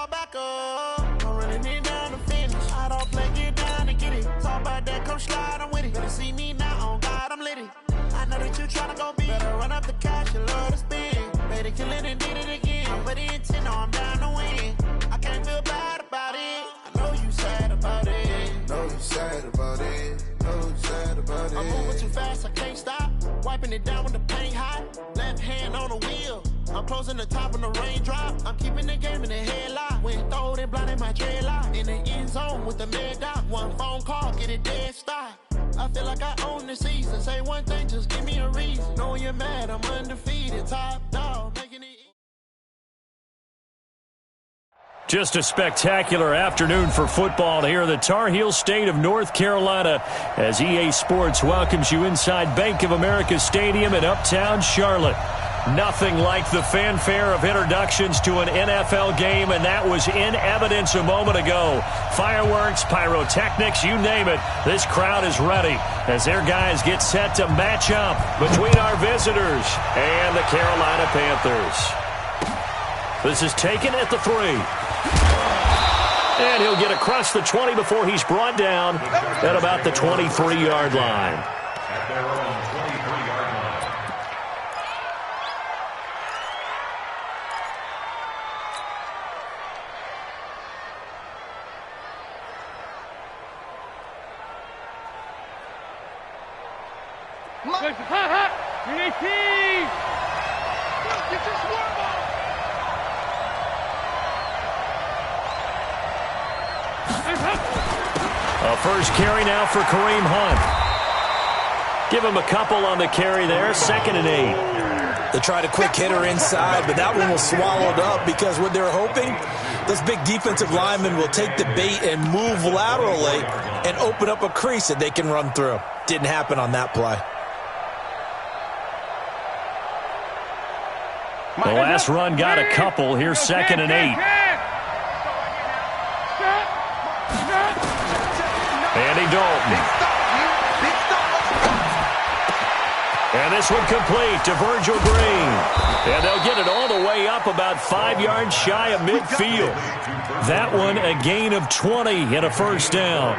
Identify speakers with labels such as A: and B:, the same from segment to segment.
A: fall back up. I'm running it down to finish. I don't play, get down and get it. Talk about that, come slide, I'm with it. Better see me now, on God, I'm lit it. I know that you tryna go big. Better run up the cash, you love to spend. Made it, kill it, and did it again. I put the intent, I'm down to win. I can't feel bad about it. I know you sad about it.
B: Know you sad about it. Know you sad about it.
A: I'm moving too fast, I can't stop. Wiping it down when the paint hot. Left hand on the wheel. I'm closing the top when the raindrop. I'm keeping the game in the headlock. When throwed and blinded my dreadlock. In the end zone with the mad dot. One phone call, get it dead stop. I feel like I own the season. Say one thing, just give me a reason. Knowing you're mad, I'm undefeated. Top dog, making it.
C: Just a spectacular afternoon for football here in the Tar Heel state of North Carolina as EA Sports welcomes you inside Bank of America Stadium in uptown Charlotte. Nothing like the fanfare of introductions to an NFL game, and that was in evidence a moment ago. Fireworks, pyrotechnics, you name it. This crowd is ready as their guys get set to match up between our visitors and the Carolina Panthers. This is taken at the 3. And he'll get across the 20 before he's brought down at about the 23-yard line. A first carry now for Kareem Hunt. Give him a couple on the carry there. 2nd and 8.
D: They tried a quick hitter inside, but that one was swallowed up because what they're hoping, those big defensive linemen will take the bait and move laterally and open up a crease that they can run through. Didn't happen on that play.
C: The last run got a couple. Here's 2nd and 8. Andy Dalton. And this one complete to Virgil Green. And they'll get it all the way up about 5 yards shy of midfield. That one a gain of 20 and a first down.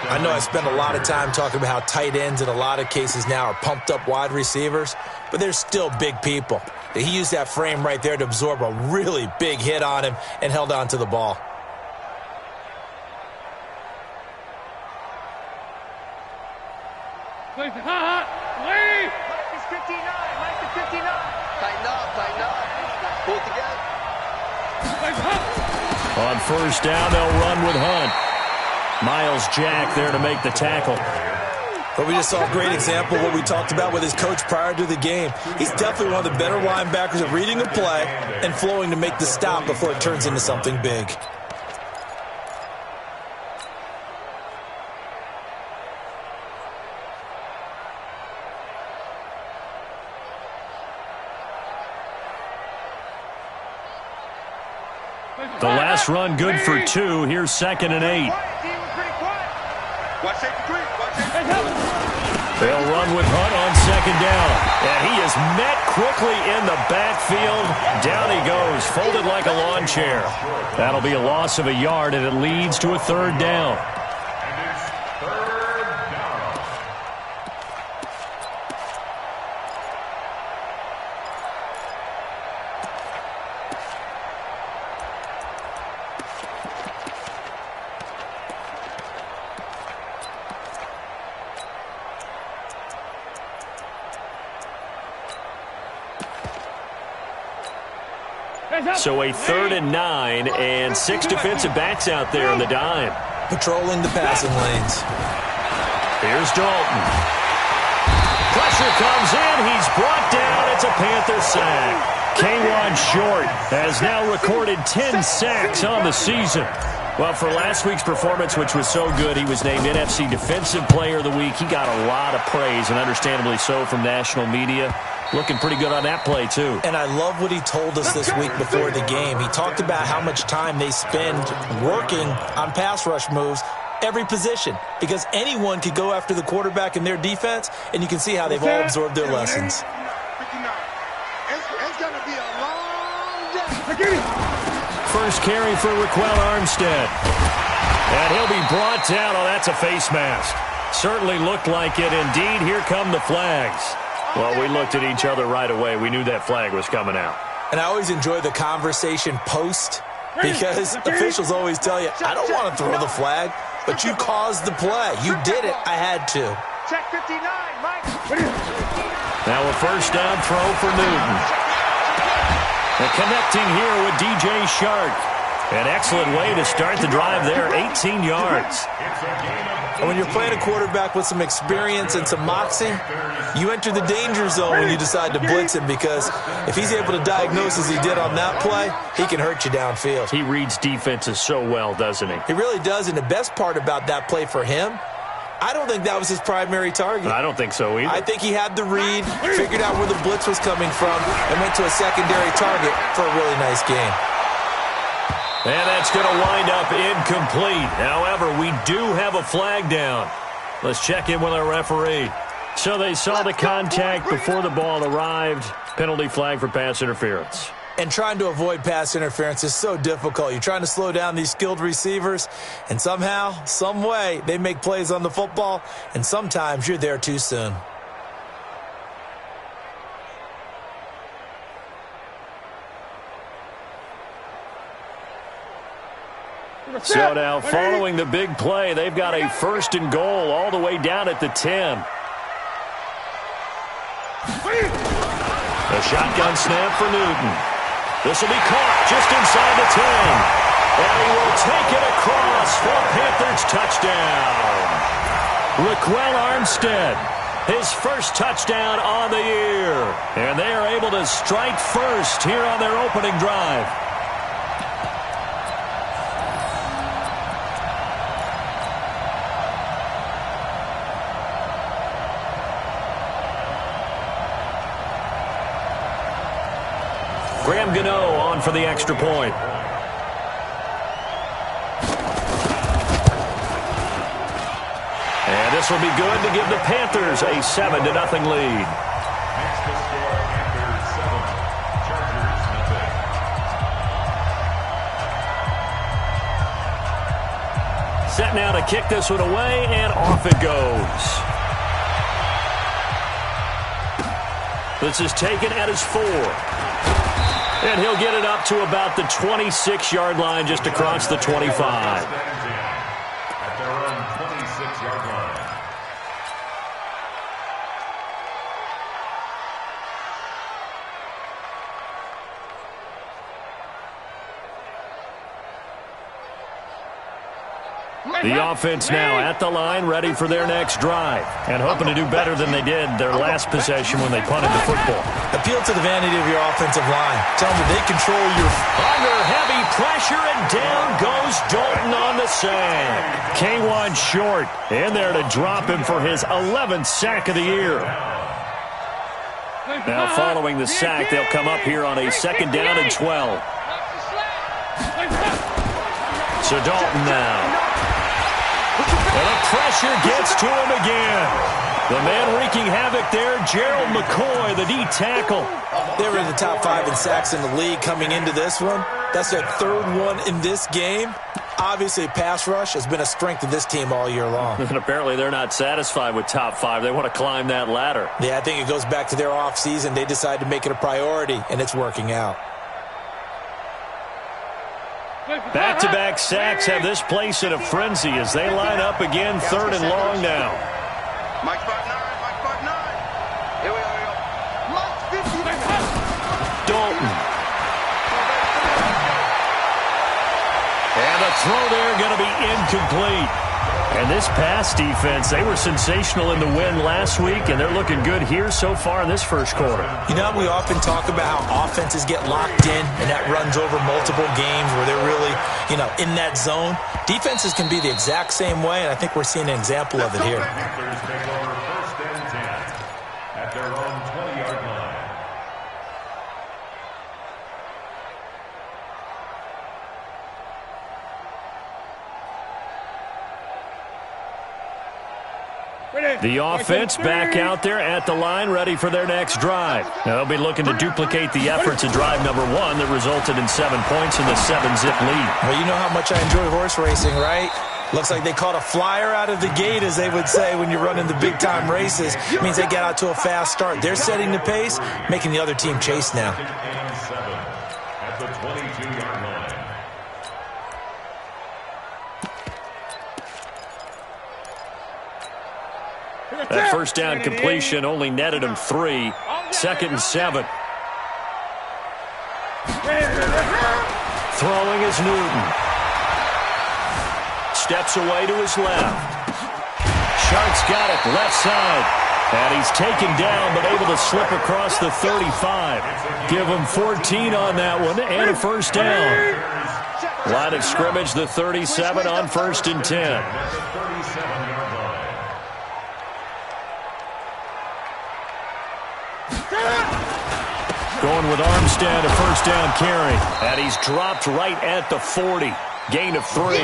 D: I know I spend a lot of time talking about how tight ends in a lot of cases now are pumped up wide receivers, but they're still big people. He used that frame right there to absorb a really big hit on him and held on to the ball.
E: Mike is 59. Mike is 59. Tighten up, tighten up. Pull it together.
C: On first down, they'll run with Hunt. Miles Jack there to make the tackle.
D: But we just saw a great example of what we talked about with his coach prior to the game. He's definitely one of the better linebackers at reading a play and flowing to make the stop before it turns into something big.
C: The last run good for 2. Here's 2nd and 8. They'll run with Hunt on 2nd down. And he is met quickly in the backfield. Down he goes, folded like a lawn chair. That'll be a loss of a yard, and it leads to a 3rd down. So a 3rd and 9 and 6 defensive backs out there in the dime.
D: Patrolling the passing lanes.
C: Here's Dalton. Pressure comes in. He's brought down. It's a Panther sack. K'Wan Short has now recorded 10 sacks on the season. Well, for last week's performance, which was so good, he was named NFC Defensive Player of the Week. He got a lot of praise, and understandably so, from national media. Looking pretty good on that play, too.
D: And I love what he told us this week before the game. He talked about how much time they spend working on pass rush moves, every position, because anyone could go after the quarterback in their defense, and you can see how they've all absorbed their lessons.
B: It's going to be a long day.
C: first carry for Raquel Armstead. And he'll be brought down. Oh, that's a face mask. Certainly looked like it. Indeed, here come the flags. Well, we looked at each other right away. We knew that flag was coming out.
D: And I always enjoy the conversation post because officials always tell you, I don't want to throw the flag, but you caused the play. You did it. I had to.
E: Check 59, Mike.
C: Now a first down throw for Newton. And connecting here with DJ Shark. An excellent way to start the drive there, 18 yards.
D: And when you're playing a quarterback with some experience and some moxie, you enter the danger zone when you decide to blitz him because if he's able to diagnose as he did on that play, he can hurt you downfield.
C: He reads defenses so well, doesn't he?
D: He really does, and the best part about that play for him, I don't think that was his primary target.
C: I don't think so either.
D: I think he had the read, figured out where the blitz was coming from, and went to a secondary target for a really nice game.
C: And that's going to wind up incomplete. However, we do have a flag down. Let's check in with our referee. So they saw the contact before the ball arrived. Penalty flag for pass interference.
D: And trying to avoid pass interference is so difficult. You're trying to slow down these skilled receivers, and somehow, some way, they make plays on the football, and sometimes you're there too soon.
C: So now, following the big play, they've got a first and goal all the way down at the 10. A shotgun snap for Newton. This will be caught just inside the 10. And he will take it across for Panthers touchdown. Raquel Armstead, his first touchdown on the year. And they are able to strike first here on their opening drive. Graham Gano on for the extra point. And this will be good to give the Panthers a 7-0 lead. Set now to kick this one away, and off it goes. This is taken at his 4. And he'll get it up to about the 26-yard line, just across the 25.
F: At their own 26-yard line.
C: The offense now at the line, ready for their next drive, and hoping to do better than they did their last possession when they punted the football.
D: Appeal to the vanity of your offensive line. Tell them that they control your...
C: Under heavy pressure, and down goes Dalton on the sack. K1 Short in there to drop him for his 11th sack of the year. Now following the sack, they'll come up here on a 2nd down and 12. So Dalton now. And the pressure gets to him again. The man wreaking havoc there, Gerald McCoy, the D tackle.
D: They were in the top 5 in sacks in the league coming into this one. That's their 3rd one in this game. Obviously, pass rush has been a strength of this team all year long.
C: And apparently they're not satisfied with top 5. They want to climb that ladder.
D: Yeah, I think it goes back to their offseason. They decided to make it a priority, and it's working out.
C: Back-to-back sacks have this place in a frenzy as they line up again, 3rd and long now.
E: Mike 5-9, Mike 5-9. Here we go. Mike 50.
C: Dalton. And the throw there going to be incomplete. And this pass defense, they were sensational in the win last week, and they're looking good here so far in this first quarter.
D: You know, we often talk about how offenses get locked in, and that runs over multiple games where they're really, in that zone. Defenses can be the exact same way, and I think we're seeing an example of it here.
F: Panthers take over 1st and 10 at their own 20-yard line.
C: The offense back out there at the line, ready for their next drive. Now, they'll be looking to duplicate the efforts of drive number 1 that resulted in 7 points in the 7-zip lead.
D: Well, you know how much I enjoy horse racing, right? Looks like they caught a flyer out of the gate, as they would say when you're running the big-time races. It means they get out to a fast start. They're setting the pace, making the other team chase now.
F: At the 22-yard line.
C: That first down completion only netted him 3. 2nd and 7. Throwing is Newton. Steps away to his left. Shark's got it left side. And he's taken down, but able to slip across the 35. Give him 14 on that one and a first down. Line of scrimmage, the 37 on 1st and 10. Going with Armstead, a first down carry. And he's dropped right at the 40. Gain of 3.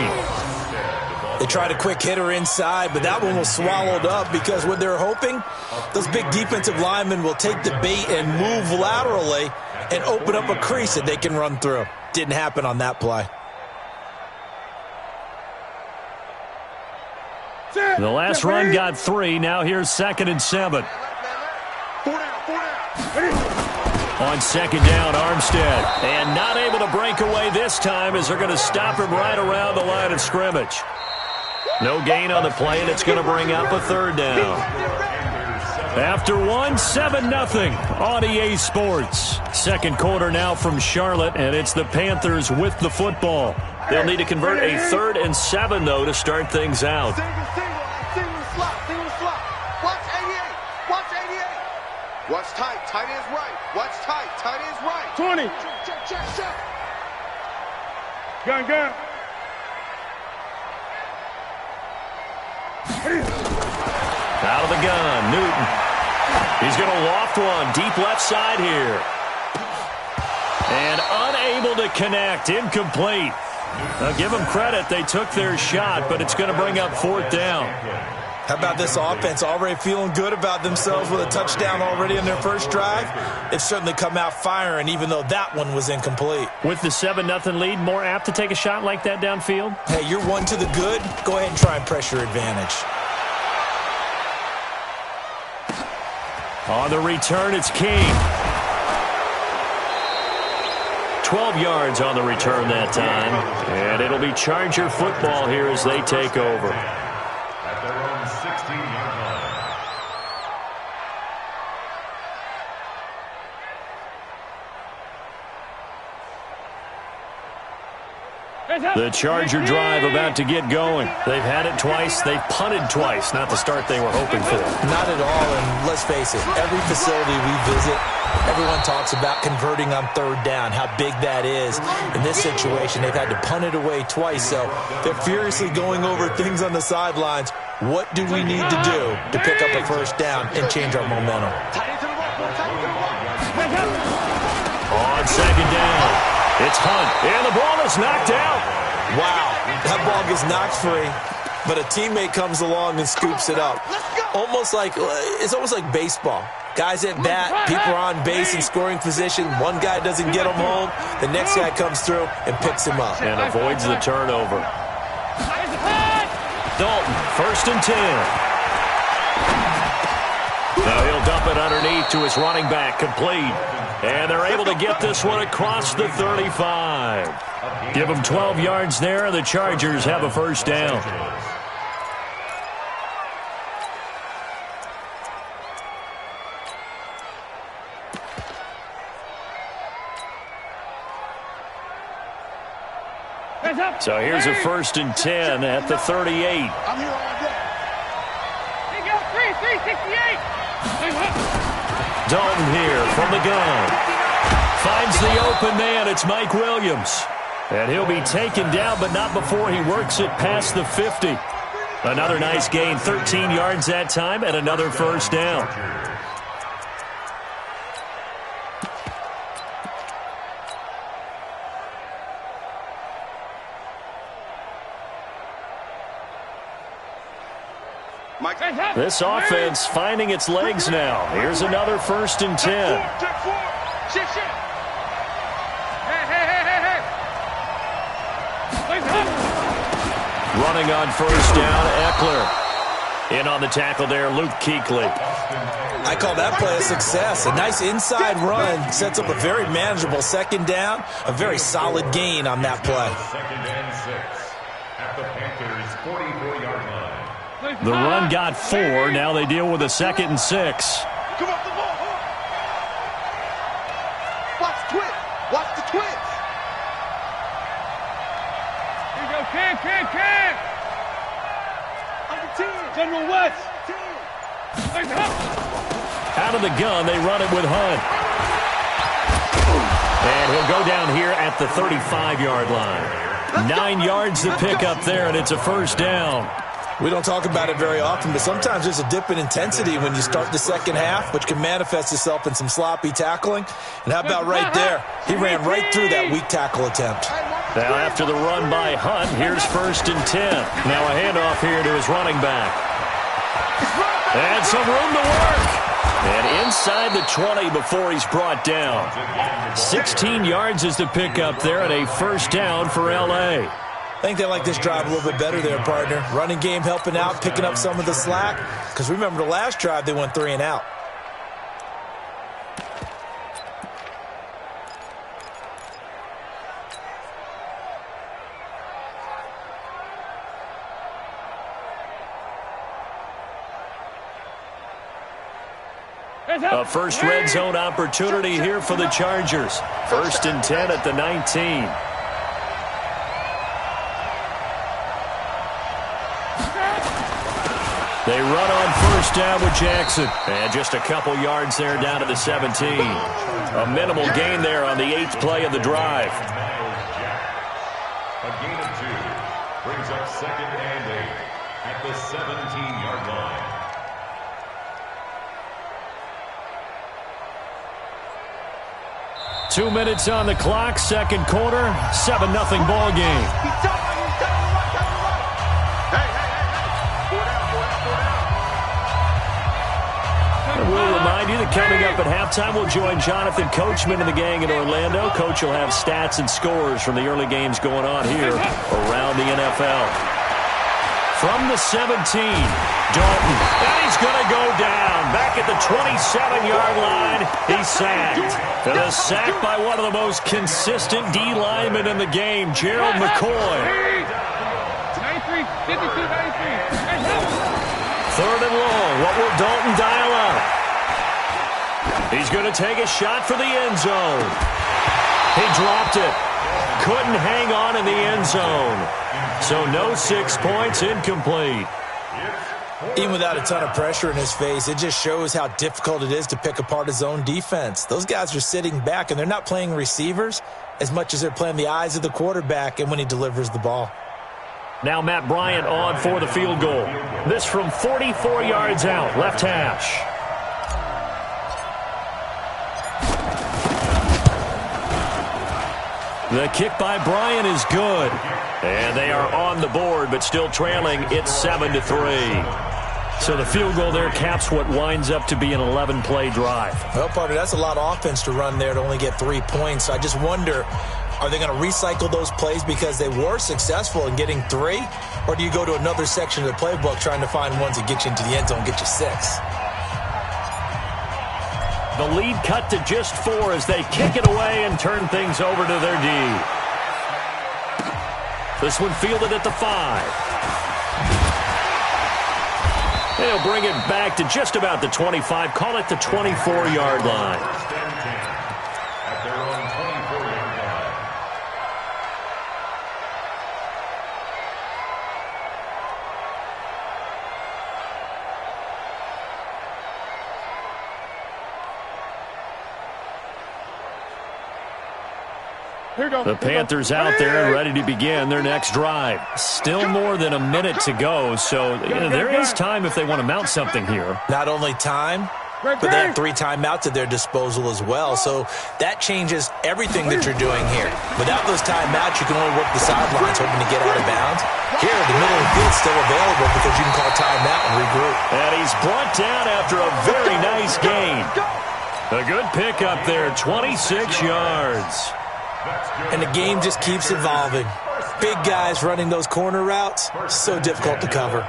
D: They tried a quick hitter inside, but that one was swallowed up because what they're hoping, those big defensive linemen will take the bait and move laterally and open up a crease that they can run through. Didn't happen on that play.
C: The last run got 3. Now here's 2nd and 7. On 2nd down, Armstead. And not able to break away this time as they're going to stop him right around the line of scrimmage. No gain on the play, and it's going to bring up a 3rd down. After 1, 7-0 on EA Sports. Second quarter now from Charlotte, and it's the Panthers with the football. They'll need to convert a 3rd and 7, though, to start things out.
E: Single slot. Watch 88. Watch 88. Watch tight. Tight is right. Watch tight. Tight is right.
G: 20.
E: Check.
G: Gun.
C: Out of the gun, Newton. He's going to loft one deep left side here. And unable to connect, incomplete. Now give them credit, they took their shot, but it's going to bring up 4th down.
D: How about this offense already feeling good about themselves with a touchdown already in their first drive? They've certainly come out firing, even though that one was incomplete.
C: With the 7-0 lead, more apt to take a shot like that downfield?
D: Hey, you're 1 to the good. Go ahead and try and press your advantage.
C: On the return, it's King. 12 yards on the return that time. And it'll be Charger football here as they take over.
F: At their own 16-yard line.
C: The Charger drive about to get going. They've had it twice. They've punted twice. Not the start they were hoping for.
D: Not at all, and let's face it, every facility we visit, everyone talks about converting on 3rd down, how big that is. In this situation, they've had to punt it away twice, so they're furiously going over things on the sidelines. What do we need to do to pick up a first down and change our momentum?
C: On 2nd down. It's Hunt, and the ball is knocked out.
D: Wow, that ball gets knocked free, but a teammate comes along and scoops it up. It's almost like baseball. Guys at bat, people are on base in scoring position. One guy doesn't get him home. The next guy comes through and picks him up.
C: And avoids the turnover. Dalton, 1st and 10. Now he'll dump it underneath to his running back, complete. And they're able to get this one across the 35. Give them 12 yards there, and the Chargers have a first down. So here's a 1st and 10 at the 38.
E: I'm here all day.
G: Hey, go, 368.
C: Dalton here from the gun. Finds the open man. It's Mike Williams. And he'll be taken down, but not before he works it past the 50. Another nice gain, 13 yards that time, and another first down. This offense finding its legs now. Here's another 1st and 10. Running on 1st down, Eckler. In on the tackle there, Luke Kuechly.
D: I call that play a success. A nice inside run sets up a very manageable 2nd down. A very solid gain on that play.
F: 2nd and 6 at the Panthers' 44-yard line.
C: The run got 4. Now they deal with a 2nd and 6.
E: Come on, the ball. Watch the twins. Watch the twins.
G: Here you go, Cam.
E: Under 10.
G: General West.
C: Out of the gun, they run it with Hunt. And he'll go down here at the 35-yard line. 9 yards to pick up there, and it's a 1st down.
D: We don't talk about it very often, but sometimes there's a dip in intensity when you start the 2nd half, which can manifest itself in some sloppy tackling. And how about right there? He ran right through that weak tackle attempt.
C: Now after the run by Hunt, here's 1st and 10. Now a handoff here to his running back. And some room to work. And inside the 20 before he's brought down. 16 yards is the pickup there and a 1st down for L.A.
D: I think they like this drive a little bit better there, partner. Running game helping out, picking up some of the slack. Because remember the last drive, they went 3 and out.
C: A first red zone opportunity here for the Chargers. 1st and 10 at the 19. They run on 1st down with Jackson. And just a couple yards there down to the 17. A minimal gain there on the 8th play of the drive.
F: A gain of 2 brings up 2nd and 8 at the 17-yard line.
C: Two minutes on the clock, 2nd quarter, 7-0 ball game. And we'll remind you that coming up at halftime, we'll join Jonathan Coachman and the gang in Orlando. Coach will have stats and scores from the early games going on here around the NFL. From the 17, Dalton, and he's going to go down. Back at the 27-yard line, he's sacked. And a sack by one of the most consistent D linemen in the game, Gerald McCoy.
G: 93, 52, 93.
C: 3rd and long. What will Dalton dial up? He's going to take a shot for the end zone. He dropped it. Couldn't hang on in the end zone. So no 6 points, incomplete.
D: Even without a ton of pressure in his face, it just shows how difficult it is to pick apart his own defense. Those guys are sitting back, and they're not playing receivers as much as they're playing the eyes of the quarterback and when he delivers the ball.
C: Now Matt Bryant on for the field goal. This from 44 yards out, left hash. The kick by Bryant is good. And they are on the board, but still trailing. It's 7-3. So the field goal there caps what winds up to be an 11-play drive.
D: Well, partner, that's a lot of offense to run there to only get 3 points. So I just wonder, are they going to recycle those plays because they were successful in getting 3? Or do you go to another section of the playbook trying to find ones that get you into the end zone, get you 6?
C: The lead cut to just 4 as they kick it away and turn things over to their D. This one fielded at the 5. They'll bring it back to just about the 25. Call it the 24-yard line.
F: At their own 24-yard line.
C: The Panthers out there and ready to begin their next drive. Still more than a minute to go, so there is time if they want to mount something here.
D: Not only time, but they have 3 timeouts at their disposal as well. So that changes everything that you're doing here. Without those timeouts, you can only work the sidelines hoping to get out of bounds. Here, the middle of the field's still available because you can call timeout and regroup.
C: And he's brought down after a very nice gain. A good pickup there, 26 yards.
D: And the game just keeps evolving. Big guys running those corner routes, so difficult to cover.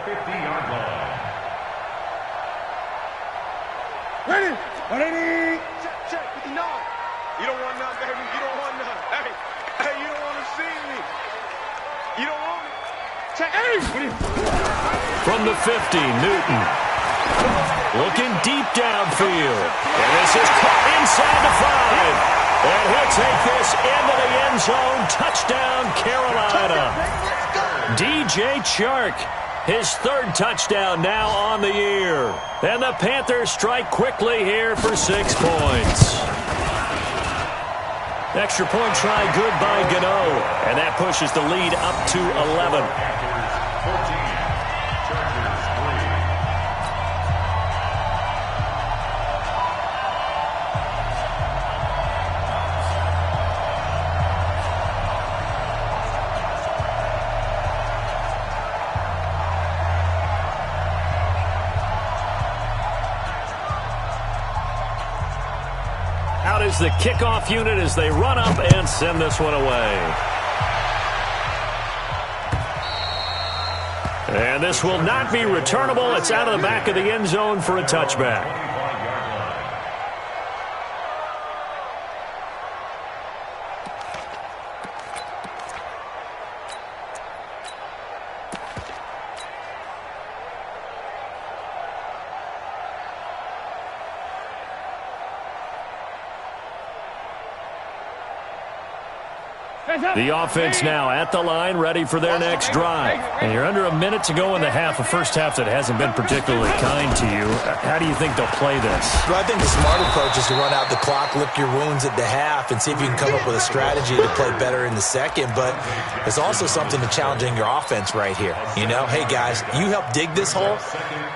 G: Ready? Ready?
E: Check, 59. You don't want none, baby. You don't want none. Hey, you don't want to see me. You don't want it.
G: Check. Hey!
C: From the 50, Newton. Looking deep downfield. And this is caught inside the 5. And he'll take this into the end zone. Touchdown, Carolina. DJ Chark, his 3rd touchdown now on the year. And the Panthers strike quickly here for 6 points. Extra point try good by Gano. And that pushes the lead up to 11. Out is the kickoff unit as they run up and send this one away. And this will not be returnable. It's out of the back of the end zone for a touchback. The offense now at the line, ready for their next drive. And you're under a minute to go in the half, a first half that hasn't been particularly kind to you. How do you think they'll play this?
D: Well, I think the smart approach is to run out the clock, lick your wounds at the half, and see if you can come up with a strategy to play better in the second. But there's also something to challenging your offense right here. You know, hey, guys, you help dig this hole.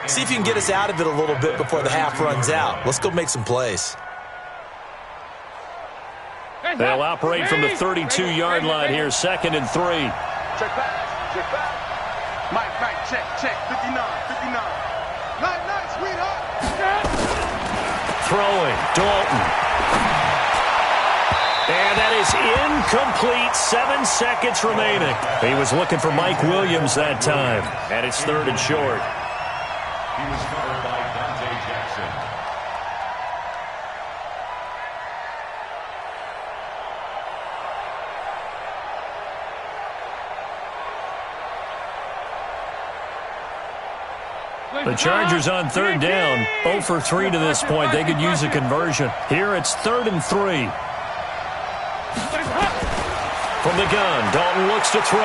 D: See if you can get us out of it a little bit before the half runs out. Let's go make some plays.
C: They'll operate from the 32-yard line here, 2nd and 3.
E: Check back. Mike, check. 59. Nice, sweetheart.
C: Throwing, Dalton. And that is incomplete, 7 seconds remaining. He was looking for Mike Williams that time. And it's 3rd and short.
F: He was covered by Dante Jackson.
C: The Chargers on 3rd down, 0 for 3 to this point. They could use a conversion. Here it's 3rd and 3. From the gun, Dalton looks to throw.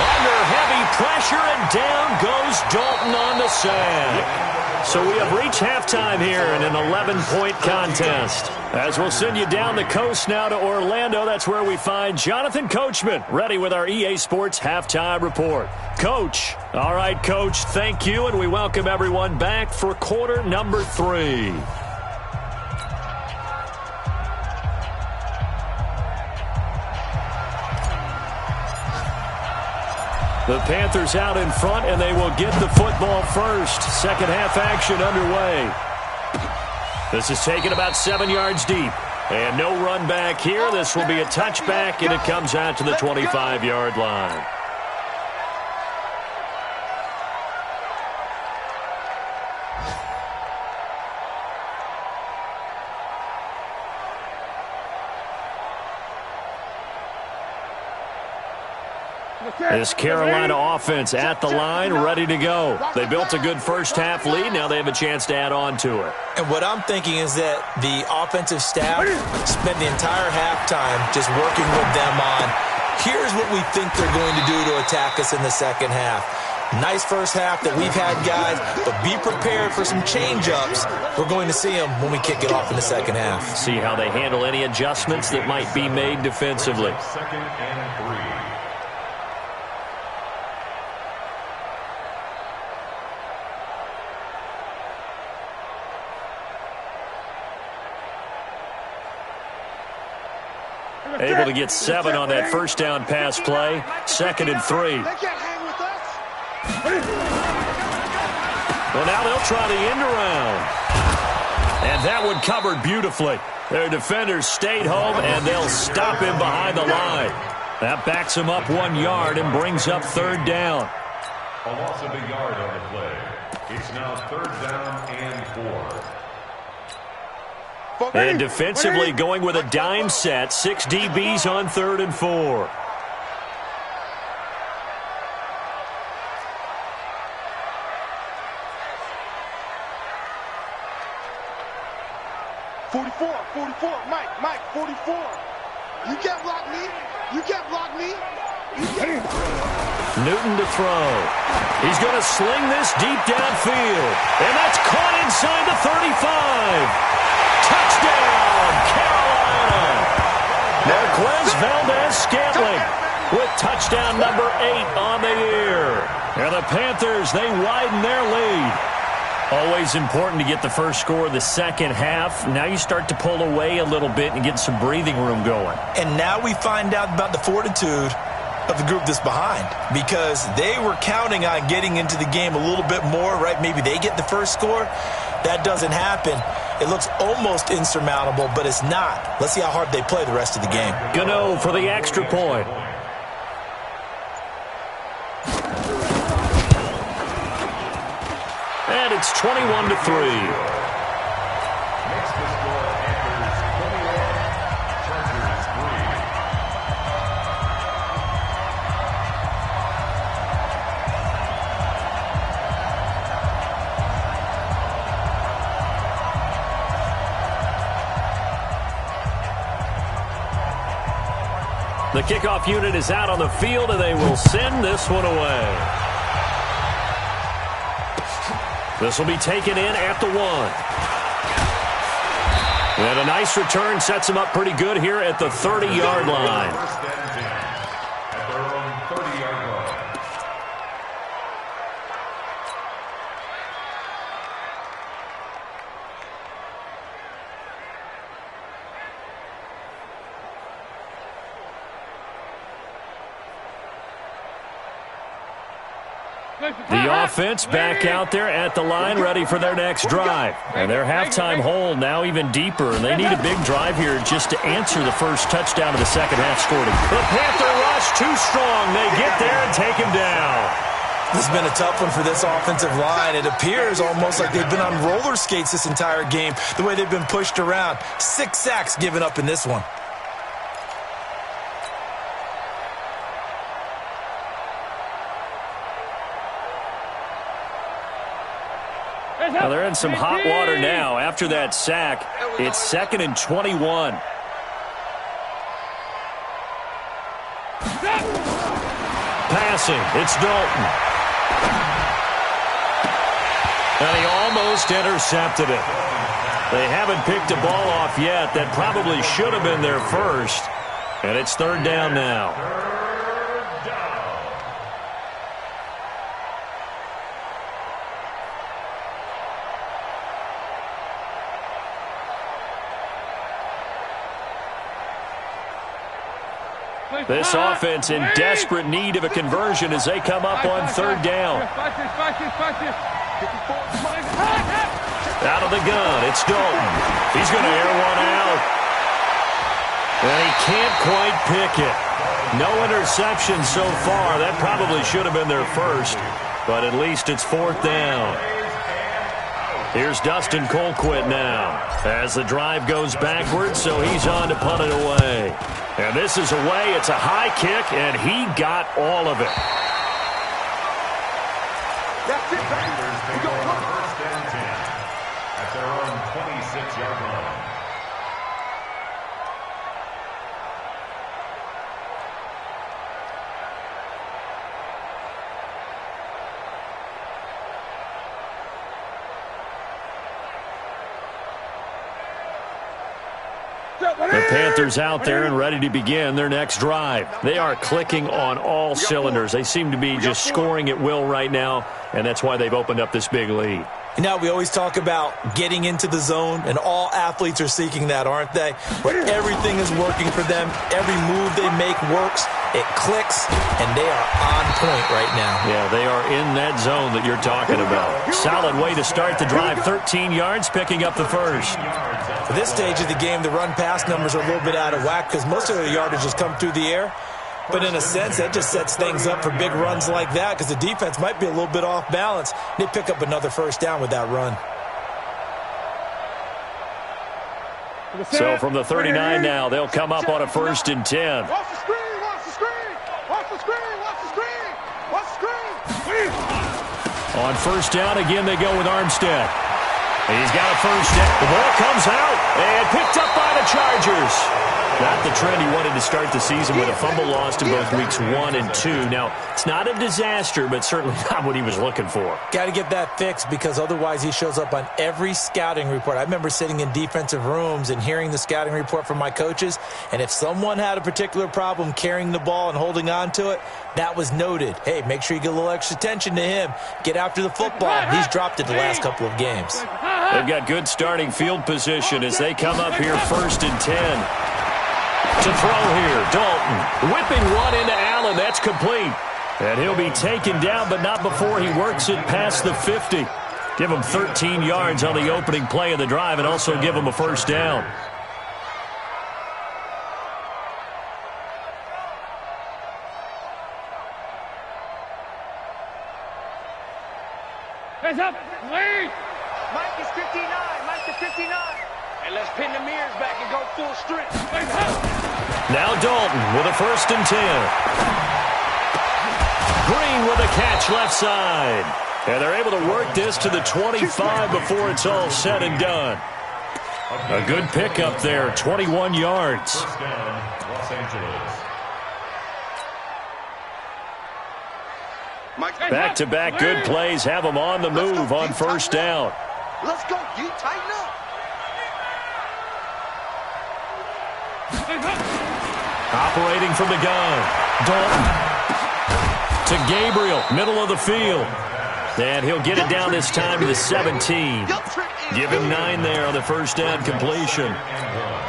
C: Under heavy pressure, and down goes Dalton on the sack. So we have reached halftime here in an 11-point contest. As we'll send you down the coast now to Orlando, that's where we find Jonathan Coachman, ready with our EA Sports Halftime Report. Coach. All right, Coach, thank you, and we welcome everyone back for quarter number 3. The Panthers out in front, and they will get the football first. Second half action underway. This is taken about 7 yards deep. And no run back here. This will be a touchback, and it comes out to the 25-yard line. This Carolina offense at the line, ready to go. They built a good first half lead. Now they have a chance to add on to it.
D: And what I'm thinking is that the offensive staff spent the entire halftime just working with them on, here's what we think they're going to do to attack us in the second half. Nice first half that we've had, guys, but be prepared for some change-ups. We're going to see them when we kick it off in the second half.
C: See how they handle any adjustments that might be made defensively.
F: 2nd and 3.
C: Able to get 7 on that first down pass play. 2nd and 3.
E: They can't hang with us.
C: Well, now they'll try the end around. And that one covered beautifully. Their defenders stayed home, and they'll stop him behind the line. That backs him up 1 yard and brings up 3rd down.
F: A loss of a yard on the play. It's now 3rd down and 4.
C: And defensively going with a dime set. 6 DBs on 3rd and 4.
E: Mike, 44. You can't block me. You can't block me.
C: Newton to throw. He's going to sling this deep downfield. And that's caught inside the 35. Touchdown, Carolina. Marquez Valdez-Scantling with touchdown number 8 on the year. And the Panthers, they widen their lead. Always important to get the first score of the second half. Now you start to pull away a little bit and get some breathing room going.
D: And now we find out about the fortitude of the group that's behind, because they were counting on getting into the game a little bit more, right? Maybe they get the first score. That doesn't happen. It looks almost insurmountable, but it's not. Let's see how hard they play the rest of the game.
C: Gano for the extra point. And it's 21-3.
F: Makes the score Panthers 21, Chargers
C: 3. The kickoff unit is out on the field, and they will send this one away. This will be taken in at the 1. And a nice return sets him up pretty good here at the 30-yard line.
F: First and 10 at their own 30-yard line.
C: The offense back out there at the line, ready for their next drive. And their halftime hole now even deeper, and they need a big drive here just to answer the first touchdown of the second half scored. The Panther rush too strong. They get there and take him down.
D: This has been a tough one for this offensive line. It appears almost like they've been on roller skates this entire game, the way they've been pushed around. 6 sacks given up in this one.
C: Well, they're in some hot water now. After that sack, it's 2nd and 21. Passing, it's Dalton. And he almost intercepted it. They haven't picked a ball off yet. That probably should have been their first. And it's 3rd down now. This offense in desperate need of a conversion as they come up on 3rd down. Out of the gun, it's Dalton. He's going to air one out. And he can't quite pick it. No interception so far. That probably should have been their first, but at least it's 4th down. Here's Dustin Colquitt now as the drive goes backwards, so he's on to punt it away. And this is away. It's a high kick, and he got all of it.
E: That's it, baby. We go
F: First and 10 at their own 26-yard line.
C: The Panthers out there and ready to begin their next drive. They are clicking on all cylinders. They seem to be just scoring at will right now, and that's why they've opened up this big lead.
D: You know, we always talk about getting into the zone, and all athletes are seeking that, aren't they? Where everything is working for them, every move they make works, it clicks, and they are on point right now.
C: Yeah, they are in that zone that you're talking about. Solid way to start the drive, 13 yards, picking up the first.
D: For this stage of the game, the run-pass numbers are a little bit out of whack because most of the yardage has come through the air. But in a sense, that just sets things up for big runs like that because the defense might be a little bit off balance. They pick up another first down with that run.
C: So from the 39 now, they'll come up on a 1st and 10.
G: Watch the screen, watch the screen, watch the screen, watch the screen, watch the screen.
C: On 1st down, again, they go with Armstead. He's got a first down. The ball comes out and picked up by the Chargers. Not the trend he wanted to start the season with a fumble lost in both weeks 1 and 2. Now, it's not a disaster, but certainly not what he was looking for.
D: Got to get that fixed because otherwise he shows up on every scouting report. I remember sitting in defensive rooms and hearing the scouting report from my coaches, and if someone had a particular problem carrying the ball and holding on to it, that was noted. Hey, make sure you get a little extra attention to him. Get after the football. He's dropped it the last couple of games.
C: They've got good starting field position as they come up here 1st and 10. To throw here, Dalton whipping one into Allen. That's complete. And he'll be taken down, but not before he works it past the 50. Give him 13 yards on the opening play of the drive and also give him a first down.
G: Hands up, lead.
E: Mike is 59, Mike is 59.
G: And let's pin the mirrors back and go full strength.
C: Now Dalton with a 1st and 10. Green with a catch left side. And they're able to work this to the 25 before it's all said and done. A good pickup there, 21 yards.
F: First down, Los Angeles.
C: Back-to-back good plays have them on the move on 1st down.
E: Let's go, you tighten up.
C: Operating from the gun, Dalton to Gabriel, middle of the field. And he'll get it down this time to the 17. Give him 9 there on the 1st down completion.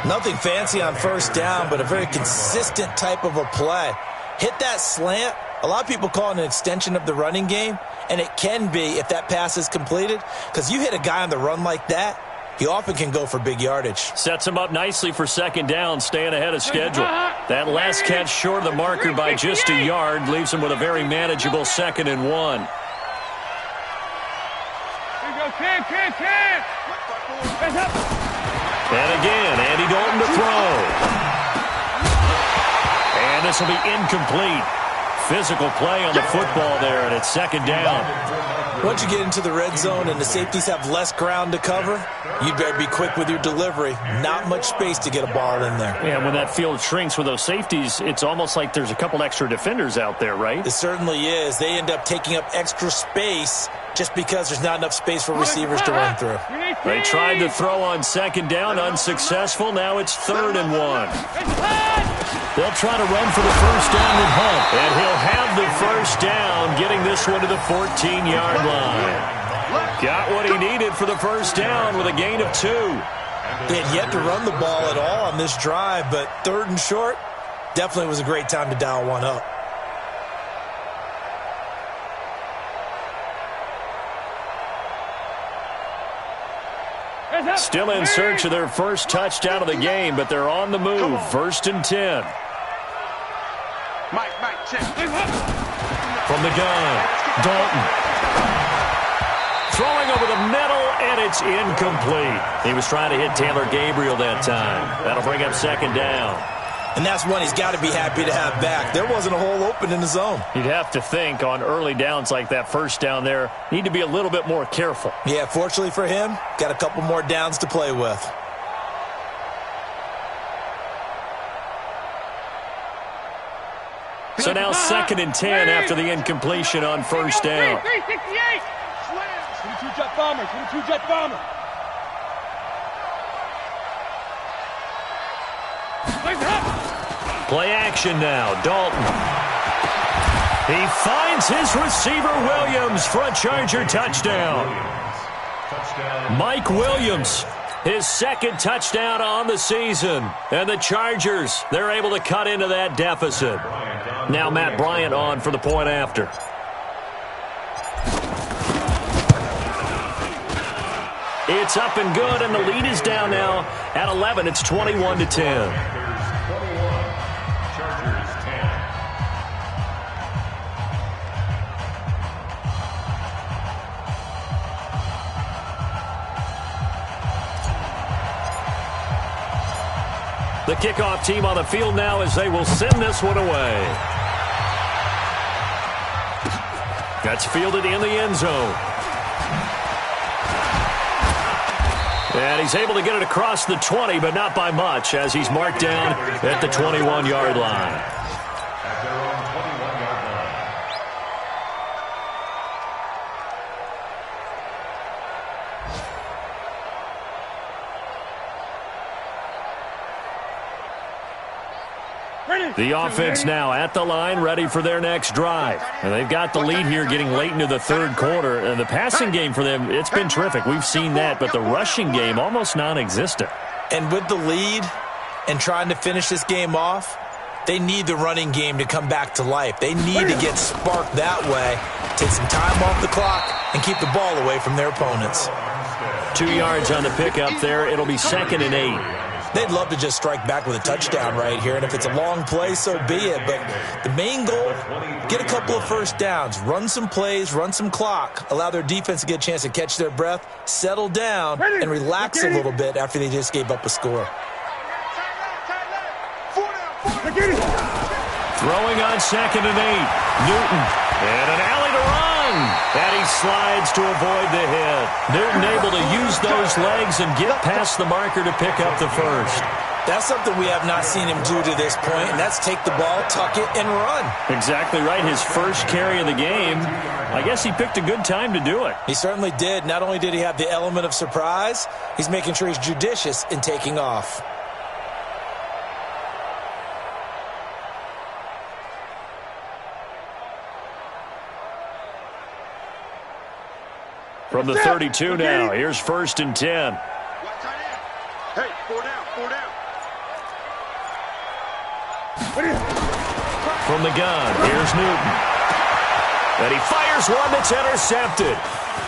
D: Nothing fancy on 1st down, but a very consistent type of a play. Hit that slant. A lot of people call it an extension of the running game, and it can be if that pass is completed, because you hit a guy on the run like that, he often can go for big yardage.
C: Sets him up nicely for 2nd down, staying ahead of schedule. That last catch short of the marker by just a yard leaves him with a very manageable 2nd and 1.
G: Here we go, 10. Hands up.
C: And again, Andy Dalton to throw. And this will be incomplete. Physical play on the football there, and it's 2nd down.
D: Once you get into the red zone and the safeties have less ground to cover, you'd better be quick with your delivery. Not much space to get a ball in there.
C: Yeah, when that field shrinks with those safeties, it's almost like there's a couple extra defenders out there, right?
D: It certainly is. They end up taking up extra space just because there's not enough space for receivers to run through.
C: They tried to throw on 2nd down, unsuccessful. Now it's 3rd and 1. They'll try to run for the first down with Hunt. And he'll have the first down, getting this one to the 14-yard line. Got what he needed for the first down with a gain of 2.
D: They had yet to run the ball at all on this drive, but 3rd and short definitely was a great time to dial one up.
C: Still in search of their first touchdown of the game, but they're on the move. 1st and 10.
E: Mike, check.
C: From the gun, Dalton. Throwing over the middle, and it's incomplete. He was trying to hit Taylor Gabriel that time. That'll bring up 2nd down.
D: And that's one he's got to be happy to have back. There wasn't a hole open in the zone.
C: You'd have to think on early downs like that first down there, need to be a little bit more careful.
D: Yeah, fortunately for him, got a couple more downs to play with.
C: So now 2nd and 10 after the incompletion on 1st down.
G: 368. 22-jet bomber, 22-jet bomber.
C: Play action now, Dalton. He finds his receiver, Williams, for a Charger touchdown. Mike Williams, his second touchdown on the season. And the Chargers, they're able to cut into that deficit. Now Matt Bryant on for the point after. It's up and good, and the lead is down now at 11. It's 21-10. The kickoff team on the field now as they will send this one away. That's fielded in the end zone. And he's able to get it across the 20, but not by much, as he's marked down at the 21-yard line.
F: At their own 21-yard line.
C: The offense now at the line, ready for their next drive. And they've got the lead here getting late into the third quarter. And the passing game for them, it's been terrific. We've seen that, but the rushing game almost non-existent.
D: And with the lead and trying to finish this game off, they need the running game to come back to life. They need to get sparked that way, take some time off the clock, and keep the ball away from their opponents.
C: 2 yards on the pickup there. It'll be 2nd and 8.
D: They'd love to just strike back with a touchdown right here, and if it's a long play, so be it. But the main goal, get a couple of first downs, run some plays, run some clock, allow their defense to get a chance to catch their breath, settle down, and relax a little bit after they just gave up a score.
C: Throwing on 2nd and 8. Newton, and an alley to run. And he slides to avoid the hit. Newton able to use those legs and get past the marker to pick up the first.
D: That's something we have not seen him do to this point, and that's take the ball, tuck it, and run.
C: Exactly right. His first carry of the game. I guess he picked a good time to do it.
D: He certainly did. Not only did he have the element of surprise, he's making sure he's judicious in taking off.
C: From the 32 now, here's 1st and 10.
G: Hey, 4 down.
C: From the gun, here's Newton. And he fires one that's intercepted.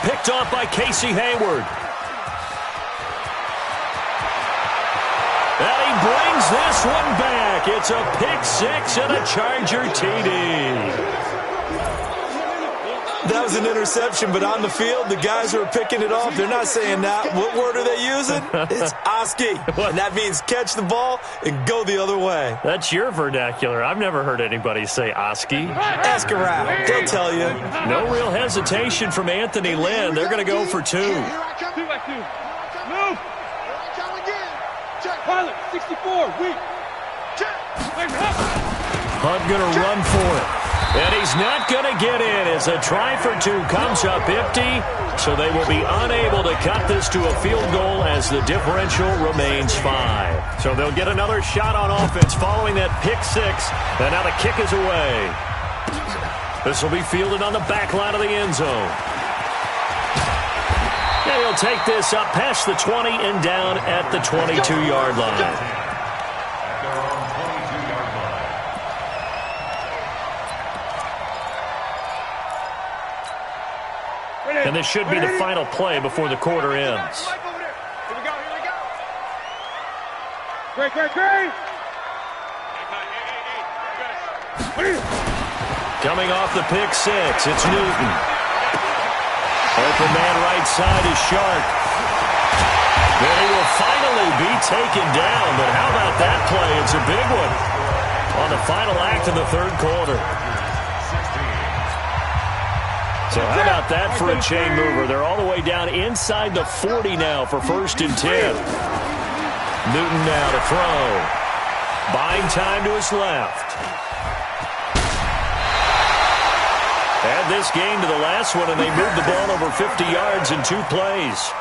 C: Picked off by Casey Hayward. And he brings this one back. It's a pick six and a Charger TD.
D: That was an interception, but on the field, the guys who are picking it off, they're not saying that. What word are they using? It's Oski. And that means catch the ball and go the other way.
C: That's your vernacular. I've never heard anybody say Oski.
D: Ask around. They'll tell you.
C: No real hesitation from Anthony Lynn. They're going to go for 2.
G: Move. Pilot, 64, weak.
C: Hunt going to run for it. And he's not going to get in as a try for 2 comes up empty. So they will be unable to cut this to a field goal as the differential remains 5. So they'll get another shot on offense following that pick 6. And now the kick is away. This will be fielded on the back line of the end zone. And he'll take this up past the 20 and down at the 22-yard line. And this should be the final play before the quarter ends.
G: Here we go. Great.
C: Coming off the pick 6, it's Newton. Open man right side is Sharp. Then he will finally be taken down. But how about that play? It's a big one on the final act of the third quarter. So how about that for a chain mover? They're all the way down inside the 40 now for 1st and 10. Newton now to throw. Buying time to his left. Add this game to the last one, and they moved the ball over 50 yards in 2 plays.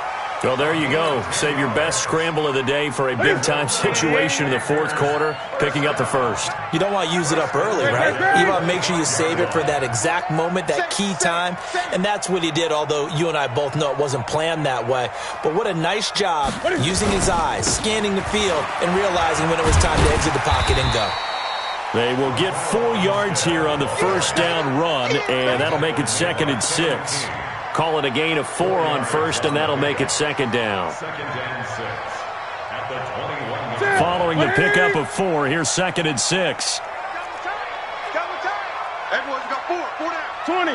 C: Well, there you go. Save your best scramble of the day for a big-time situation in the fourth quarter, picking up the first.
D: You don't want to use it up early, right? You want to make sure you save it for that exact moment, that key time, and that's what he did, although you and I both know it wasn't planned that way. But what a nice job using his eyes, scanning the field, and realizing when it was time to exit the pocket and go.
C: They will get 4 yards here on the first down run, and that'll make it 2nd and 6. Call it a gain of 4 on first, and that'll make it 2nd down. Following the pickup of 4, here's 2nd and 6.
E: Everyone's got 4 down.
G: 20.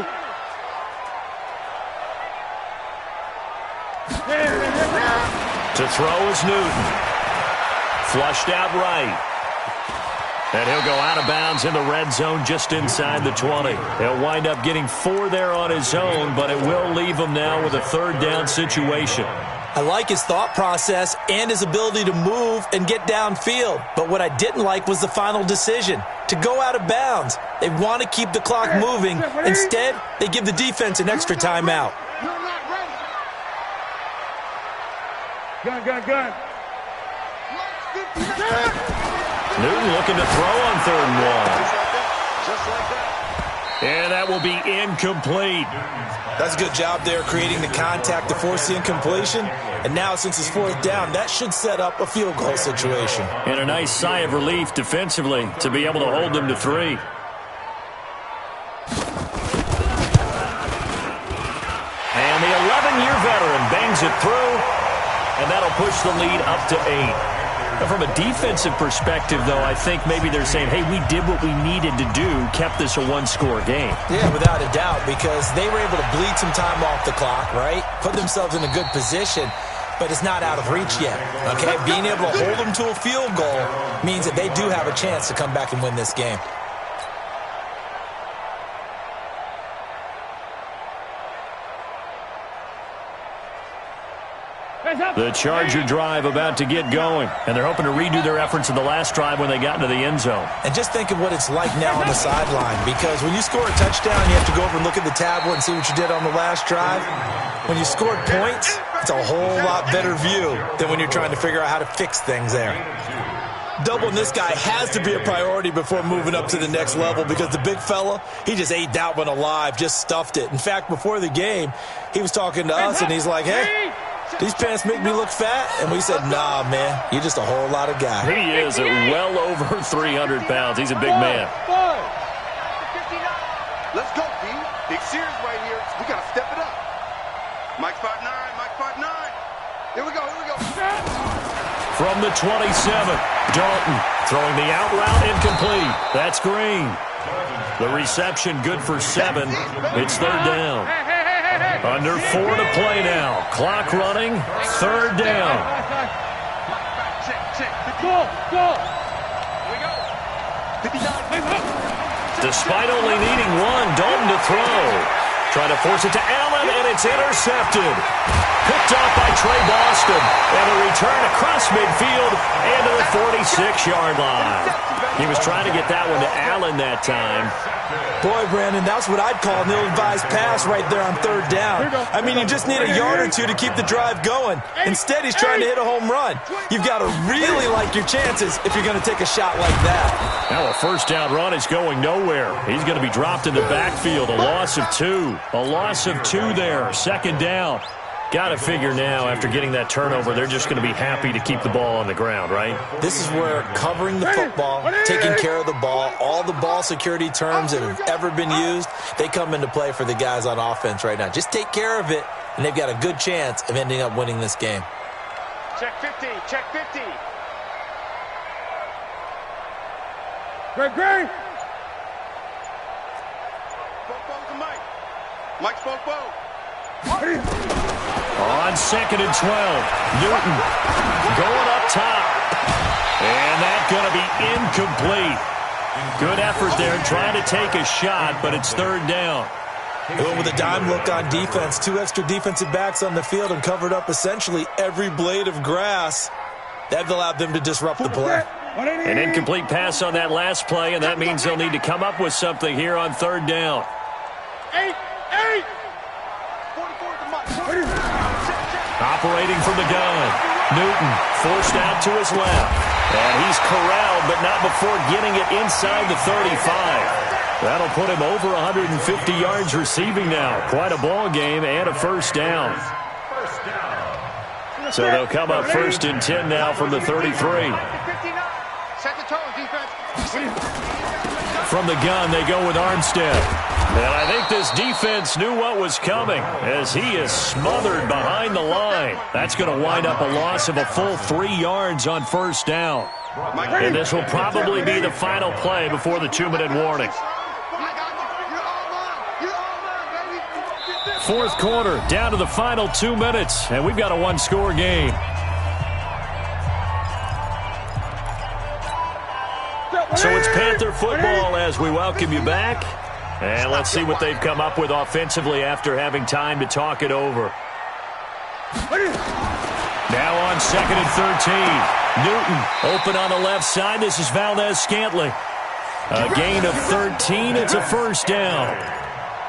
C: To throw is Newton. Flushed out right. And he'll go out of bounds in the red zone just inside the 20. He'll wind up getting 4 there on his own, but it will leave him now with a 3rd down situation.
D: I like his thought process and his ability to move and get downfield. But what I didn't like was the final decision, to go out of bounds. They want to keep the clock moving. Instead, they give the defense an extra timeout.
G: Gun.
C: Newton looking to throw on 3rd and 1.
E: Just like that.
C: And that will be incomplete.
D: That's a good job there, creating the contact to force the incompletion. And now, since it's 4th down, that should set up a field goal situation.
C: And a nice sigh of relief defensively to be able to hold them to 3. And the 11-year veteran bangs it through, and that'll push the lead up to 8. From a defensive perspective, though, I think maybe they're saying, hey, we did what we needed to do, kept this a 1-score game.
D: Yeah, without a doubt, because they were able to bleed some time off the clock, right? Put themselves in a good position, but it's not out of reach yet, okay? Being able to hold them to a field goal means that they do have a chance to come back and win this game.
C: The Charger drive about to get going, and they're hoping to redo their efforts in the last drive when they got into the end zone.
D: And just think of what it's like now on the sideline, because when you score a touchdown, you have to go over and look at the tablet and see what you did on the last drive. When you scored points, it's a whole lot better view than when you're trying to figure out how to fix things there. Doubling this guy has to be a priority before moving up to the next level, because the big fella, he just ate that one alive, just stuffed it. In fact, before the game, he was talking to us, and he's like, hey, these pants make me look fat? And we said, nah, man, you're just a whole lot of guy.
C: He is at well over 300 pounds. He's a big man.
E: Let's go, D. Big series right here. We got to step it up. Mike 5'9", Mike 5'9". Here we go.
C: From the 27, Dalton throwing the out route incomplete. That's Green. The reception good for 7. It's 3rd down. Under 4 to play now. Clock running. 3rd down.
G: Go.
C: Despite only needing 1, Dalton to throw. Trying to force it to Allen, and it's intercepted. Picked off by Trey Boston. And a return across midfield and to the 46-yard line. He was trying to get that one to Allen that time.
D: Boy, Brandon, that's what I'd call an ill-advised pass right there on 3rd down. I mean, you just need a yard or 2 to keep the drive going. Instead, he's trying to hit a home run. You've got to really like your chances if you're going to take a shot like that.
C: Now a 1st down run is going nowhere. He's going to be dropped in the backfield. A loss of 2. A loss of 2 there. 2nd down. Got to figure now, after getting that turnover, they're just going to be happy to keep the ball on the ground, right?
D: This is where covering the football, taking care of the ball, all the ball security terms that have ever been used, they come into play for the guys on offense right now. Just take care of it, and they've got a good chance of ending up winning this game.
G: Check 50. Great.
E: Spoke to Mike. Mike spoke.
C: On 2nd and 12, Newton going up top. And that's going to be incomplete. Good effort there, trying to take a shot, but it's 3rd down.
D: Going with a dime look on defense. 2 extra defensive backs on the field and covered up essentially every blade of grass. That allowed them to disrupt the play.
C: An incomplete pass on that last play, and that means they'll need to come up with something here on 3rd down.
G: 8.
C: Operating from the gun. Newton forced out to his left. And he's corralled, but not before getting it inside the 35. That'll put him over 150 yards receiving now. Quite a ball game and a first down. So they'll come up 1st and 10 now from the 33.
G: Set the tone, defense.
C: From the gun, they go with Armstead. And I think this defense knew what was coming as he is smothered behind the line. That's going to wind up a loss of a full 3 yards on first down. And this will probably be the final play before the 2-minute warning. Fourth quarter, down to the final 2 minutes, and we've got a one-score game. So it's Panther football as we welcome you back. And let's see what they've come up with offensively after having time to talk it over. Now on 2nd and 13. Newton open on the left side. This is Valdez-Scantling. A gain of 13. It's a first down.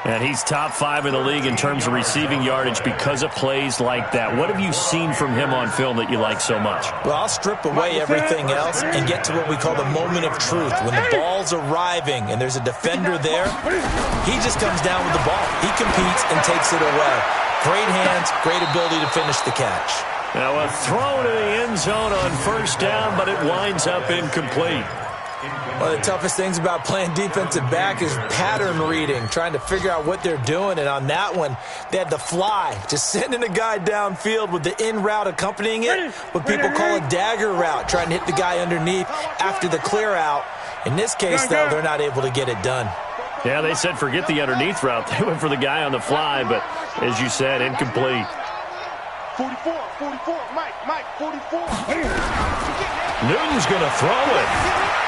C: And he's top 5 in the league in terms of receiving yardage because of plays like that. What have you seen from him on film that you like so much?
D: Well, I'll strip away everything else and get to what we call the moment of truth. When the ball's arriving and there's a defender there, he just comes down with the ball. He competes and takes it away. Great hands, great ability to finish the catch.
C: Now a throw to the end zone on first down, but it winds up incomplete.
D: One of the toughest things about playing defensive back is pattern reading, trying to figure out what they're doing. And on that one, they had the fly, just sending a guy downfield with the in route accompanying it, what people call a dagger route, trying to hit the guy underneath after the clear out. In this case, though, they're not able to get it done.
C: Yeah, they said forget the underneath route. They went for the guy on the fly, but as you said, incomplete.
G: 44, Mike, 44.
C: Newton's going to throw it.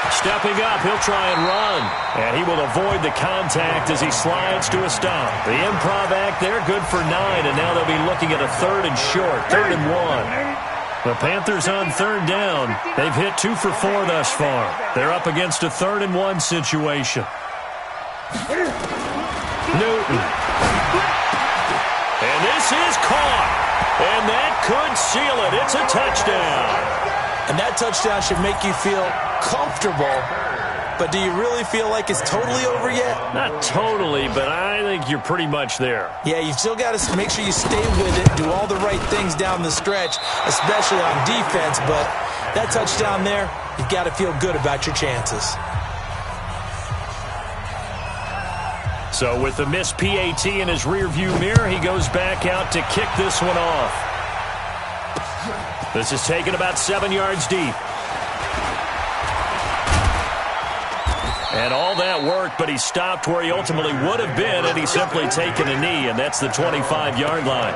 C: Stepping up, he'll try and run. And he will avoid the contact as he slides to a stop. The improv act there, good for 9, and now they'll be looking at a 3rd and short, 3rd and 1. The Panthers on 3rd down. They've hit 2 for 4 thus far. They're up against a 3rd and 1 situation. Newton. And this is caught. And that could seal it. It's a touchdown.
D: And that touchdown should make you feel comfortable. But do you really feel like it's totally over yet?
C: Not totally, but I think you're pretty much there.
D: Yeah, you've still got to make sure you stay with it, do all the right things down the stretch, especially on defense. But that touchdown there, you've got to feel good about your chances.
C: So with the missed PAT in his rearview mirror, he goes back out to kick this one off. This is taken about 7 yards deep. And all that worked, but he stopped where he ultimately would have been, and he's simply taken a knee, and that's the 25-yard line.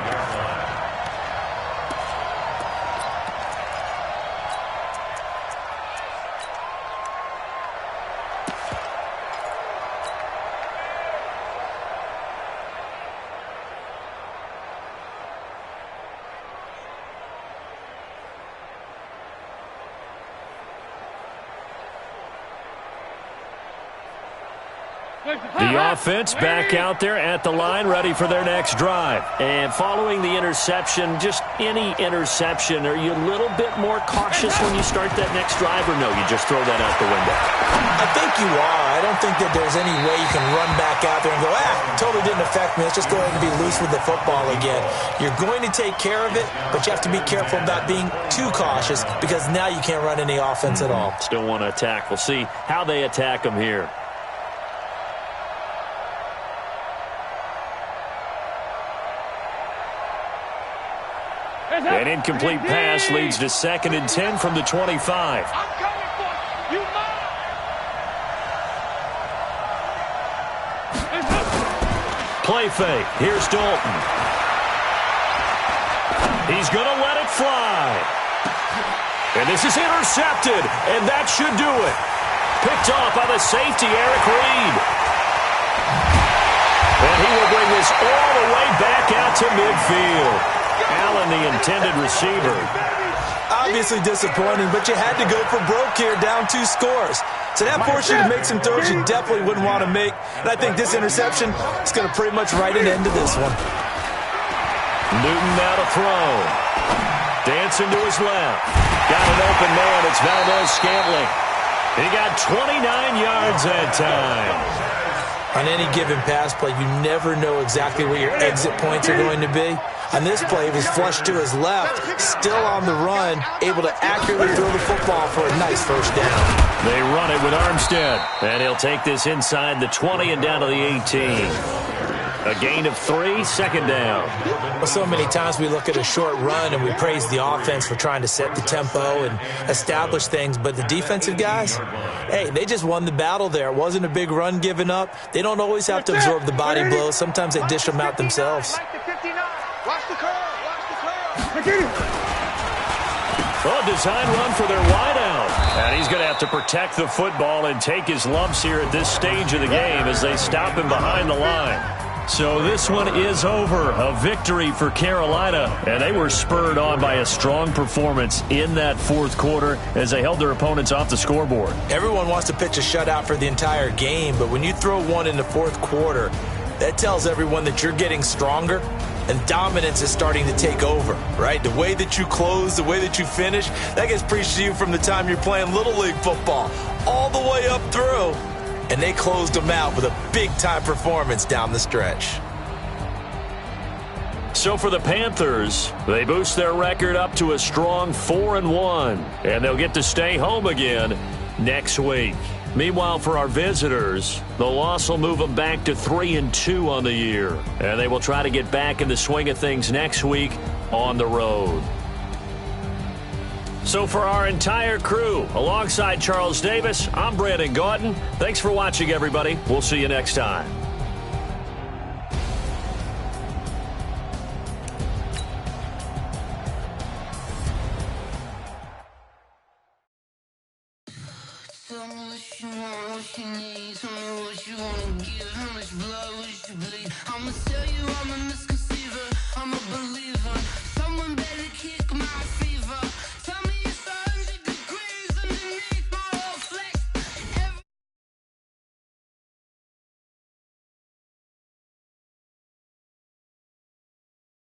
C: The offense back out there at the line, ready for their next drive. And following the interception, just any interception, are you a little bit more cautious when you start that next drive, or no, you just throw that out the window?
D: I think you are. I don't think that there's any way you can run back out there and go, totally didn't affect me. Let's just go ahead and be loose with the football again. You're going to take care of it, but you have to be careful about being too cautious because now you can't run any offense at all.
C: Still want to attack. We'll see how they attack them here. An incomplete pass leads to 2nd and 10 from the 25.
G: I'm coming for you.
C: Play fake. Here's Dalton. He's going to let it fly. And this is intercepted, and that should do it. Picked off by the safety, Eric Reed. And he will bring this all the way back out to midfield. Allen, the intended receiver.
D: Obviously disappointing, but you had to go for broke here, down 2 scores. So that forced you to make some throws you definitely wouldn't want to make. And I think this interception is going to pretty much write an end to this one.
C: Newton now to throw. Dancing to his left. Got an open man. It's Valdez-Scantling. He got 29 yards that time.
D: On any given pass play, you never know exactly where your exit points are going to be. On this play, he was flushed to his left, still on the run, able to accurately throw the football for a nice first down.
C: They run it with Armstead, and he'll take this inside the 20 and down to the 18. A gain of 3, second down.
D: Well, so many times we look at a short run and we praise the offense for trying to set the tempo and establish things, but the defensive guys, hey, they just won the battle there. It wasn't a big run given up. They don't always have to absorb the body blows. Sometimes they dish them out themselves.
G: Watch the curve. Watch the curve.
C: Well, design run for their wideout. And he's going to have to protect the football and take his lumps here at this stage of the game as they stop him behind the line. So this one is over. A victory for Carolina, and they were spurred on by a strong performance in that fourth quarter as they held their opponents off the scoreboard.
D: Everyone wants to pitch a shutout for the entire game, but when you throw one in the fourth quarter, that tells everyone that you're getting stronger and dominance is starting to take over, right? The way that you close, the way that you finish, that gets preached to you from the time you're playing Little League football all the way up through. And they closed them out with a big-time performance down the stretch.
C: So for the Panthers, they boost their record up to a strong 4-1, and they'll get to stay home again next week. Meanwhile, for our visitors, the loss will move them back to 3-2 on the year, and they will try to get back in the swing of things next week on the road. So for our entire crew, alongside Charles Davis, I'm Brandon Gaudin. Thanks for watching, everybody. We'll see you next time.
H: Tell me what you want, what you need. Tell me what you wanna give, how much blood would you bleed? I'ma tell you I'm a misconceiver, I'm a believer.